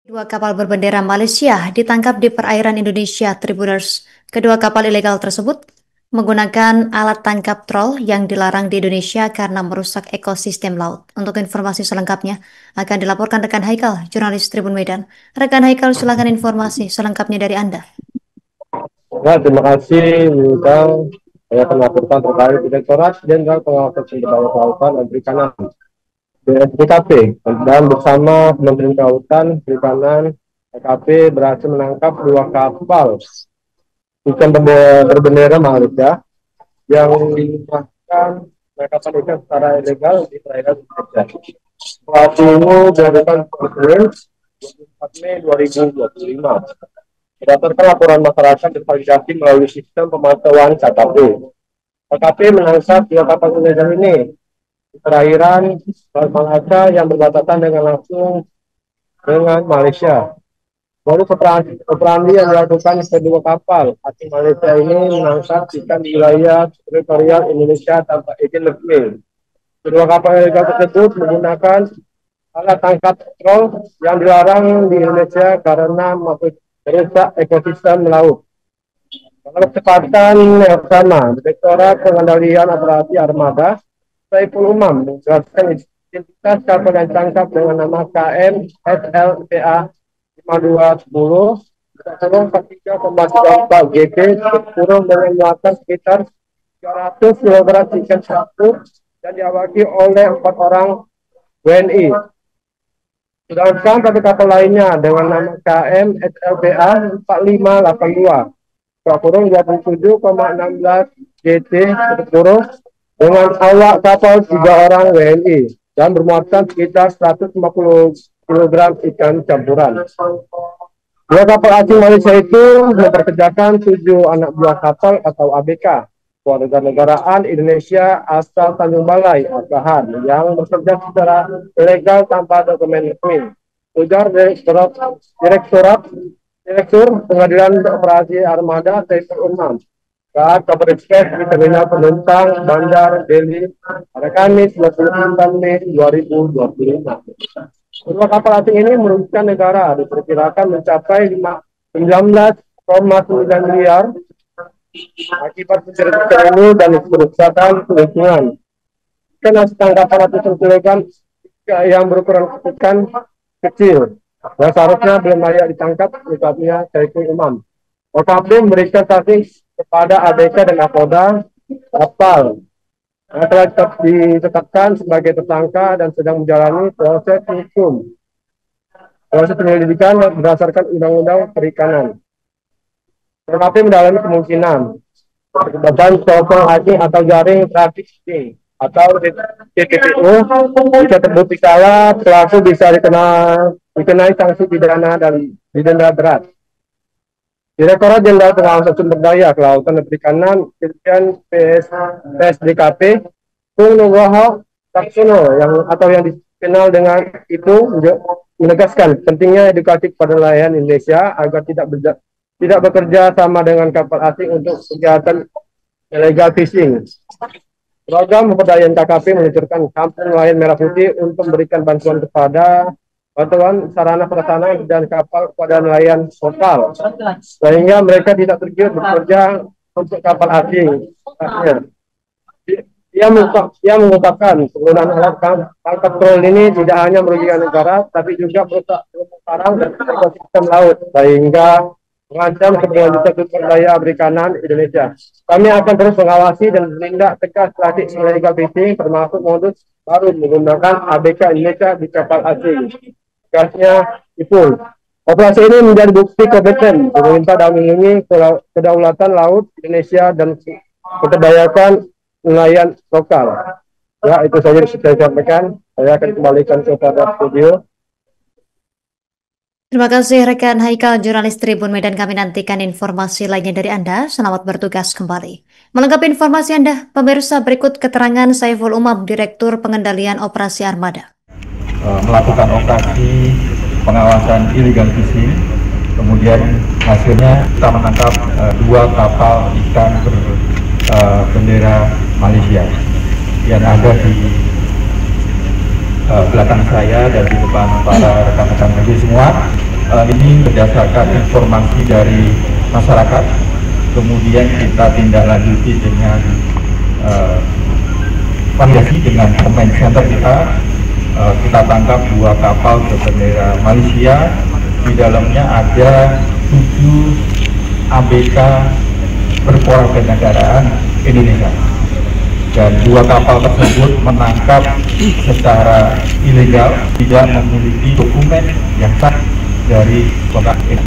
Dua kapal berbendera Malaysia ditangkap di perairan Indonesia Tribuners. Kedua kapal ilegal tersebut menggunakan alat tangkap troll yang dilarang di Indonesia karena merusak ekosistem laut. Untuk informasi selengkapnya akan dilaporkan rekan Haikal, jurnalis Tribun Medan. Rekan Haikal, silakan informasi selengkapnya dari Anda. Ya, terima kasih, Bintang. Saya akan melaporkan terkait Direktorat Jenderal Pengawasan Sumber Daya Kelautan dan Perikanan (BSDKP) dan bersama Kementerian Kelautan, Perikanan, PKP berhasil menangkap dua kapal ikan berbendera Malaysia yang melakukan penangkapan ikan secara ilegal di perairan Indonesia. Operasi ini dilakukan pada 24 Mei 2025. Berdasarkan laporan masyarakat tervalidasi melalui sistem pemantauan KKP. KKP menangkap dua kapal ilegal ini di perairan Selat Malaka yang berbatasan dengan langsung dengan Malaysia. Baru operandi yang dilakukan kedua kapal asing Malaysia ini menangkap ikan di wilayah teritorial Indonesia tanpa izin resmi. Kedua kapal ilegal tersebut menggunakan alat tangkap troll yang dilarang di Indonesia karena merusak ekosistem laut. Dalam kesempatan yang sama, Direktorat Pengendalian Operasi Armada Saiful Umam menjelaskan identitas kapal yang ditangkap dengan nama KM SLPA 5210 kurung 43,4 GP kurung dengan muatan sekitar 300 kg ikan satu dan diawaki oleh 4 orang WNI. Sedangkan satu kapal lainnya dengan nama KM SLPA 4582 kurung 27,16 GT kurung dengan awak kapal 3 orang WNI dan bermuatan sekitar 150 kg ikan campuran. Dua kapal asing Malaysia itu memperkerjakan 7 anak buah kapal atau ABK warganegaraan Indonesia asal Tanjung Balai, Asahan, yang bekerja secara ilegal tanpa dokumen resmi. Ujar Direktur Pengadilan Operasi Armada Saiful Umam saat kabar ekspres di Terminal Penumpang Bandar Delhi pada Kamis 29 Mei 2025. Kedua kapal asing ini merugikan negara diperkirakan mencapai 19,9 miliar akibat pencurian ini dan kerusakan lingkungan. Karena tangkapan ratusan kilogram yang berukuran ikan kecil yang seharusnya belum layak ditangkap, ucapnya Saiful Umam. OKP memberikan sanksi kepada ABK dan Nakoda kapal yang telah ditetapkan sebagai tersangka dan sedang menjalani proses hukum. Proses penyelidikan berdasarkan Undang-Undang Perikanan. OKP mendalami kemungkinan terlibat sosok asing atau jaring trafficking atau TPPU. Jika terbukti salah, pelaku bisa dikenai sanksi pidana dan didenda berat. Direktorat Jenderal Pengawasan Sumber Daya Kelautan dan Perikanan Dirjen PSDKP Tung Nugroho Saksono yang dikenal dengan itu menegaskan pentingnya edukasi kepada nelayan Indonesia agar tidak bekerja sama dengan kapal asing untuk kegiatan illegal fishing. Program pemberdayaan KKP meluncurkan Kampung Nelayan Merah Putih untuk memberikan bantuan sarana prasarana dan kapal kepada nelayan lokal, sehingga mereka tidak tergiur bekerja untuk kapal asing. Ia mengungkapkan penggunaan alat tangkap troll ini tidak hanya merugikan negara, tapi juga merusak terumbu karang dan ekosistem laut, sehingga mengancam keberlanjutan sumber daya perikanan Indonesia. Kami akan terus mengawasi dan menindak tegas praktik illegal fishing, termasuk modus baru menggunakan ABK Indonesia di kapal asing. Gasnya Ipul. Operasi ini menjadi bukti kompeten pemerintah dalam melindungi kedaulatan laut Indonesia dan keterdayakan nelayan lokal. Ya, itu saja yang saya sampaikan. Saya akan kembalikan kepada studio. Terima kasih rekan Haikal, jurnalis Tribun Medan. Kami nantikan informasi lainnya dari Anda. Selamat bertugas kembali. Melengkapi informasi Anda, pemirsa, berikut keterangan Saiful Umam, Direktur Pengendalian Operasi Armada. Melakukan operasi pengawasan illegal fishing, kemudian hasilnya kita menangkap dua kapal ikan berbendera Malaysia yang ada di belakang saya dan di depan para rekan-rekan media semua. Ini berdasarkan informasi dari masyarakat, kemudian kita tindak lanjuti dengan validasi dengan command center kita tangkap 2 kapal berbendera Malaysia. Di dalamnya ada 7 ABK berkewarganegaraan Indonesia, dan 2 kapal tersebut menangkap secara ilegal, tidak memiliki dokumen yang sah dari kota ini.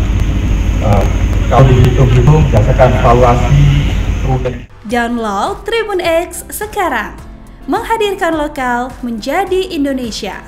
Kalau dihitung-hitung berdasarkan valuasi rute. Download Tribun X sekarang, menghadirkan lokal menjadi Indonesia.